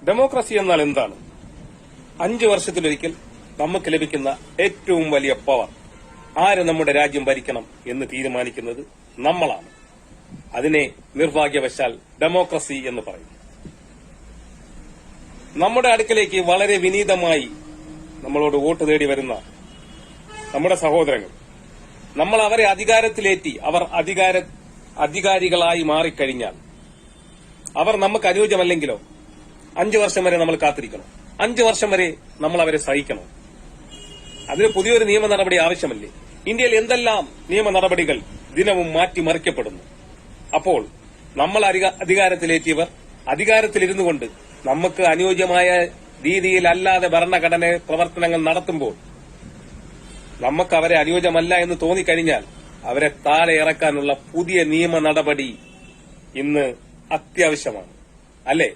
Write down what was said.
Democracy എന്നാൽ എന്താണ്? 5 വർഷത്തിലൊരിക്കൽ നമുക്ക് ലഭിക്കുന്ന ഏറ്റവും വലിയ പവർ. ആര് നമ്മുടെ രാജ്യം ഭരിക്കണം എന്ന് തീരുമാനിക്കുന്നത് നമ്മളാണ്. അതിനെ നിർഭാഗ്യവശാൽ ഡെമോക്രസി എന്ന് പറയും. നമ്മുടെ അടുക്കലേക്ക് വളരെ വിനീതമായി നമ്മളോട് വോട്ട് തേടി വരുന്ന നമ്മുടെ സഹോദരങ്ങൾ, നമ്മൾ അവരെ അധികാരത്തിലേറ്റി അവർ അധികാരികളായി മാറിക്കഴിഞ്ഞാൽ അവർ നമുക്ക് അനുയോജ്യമല്ലെങ്കിലോ 5 വർഷം വരെ നമ്മൾ കാത്തിരിക്കണം. 5 വർഷം വരെ നമ്മൾ അവരെ സഹിക്കണം. അതിന് പുതിയൊരു നിയമ നടപടി ആവശ്യമല്ലേ? ഇന്ത്യയിൽ എന്തെല്ലാം നിയമ നടപടികൾ ദിനവും മാറ്റിമറിക്കപ്പെടുന്നു. അപ്പോൾ നമ്മൾ അധികാരത്തിലേറ്റിയവർ അധികാരത്തിലിരുന്നു കൊണ്ട് നമുക്ക് അനുയോജ്യമായ രീതിയിലല്ലാതെ ഭരണഘടന പ്രവർത്തനങ്ങൾ നടത്തുമ്പോൾ നമുക്ക് അവരെ അനുയോജ്യമല്ല എന്ന് തോന്നിക്കഴിഞ്ഞാൽ അവരെ താഴെ ഇറക്കാനുള്ള പുതിയ നിയമ നടപടി ഇന്ന് അത്യാവശ്യമാണ്, അല്ലേ?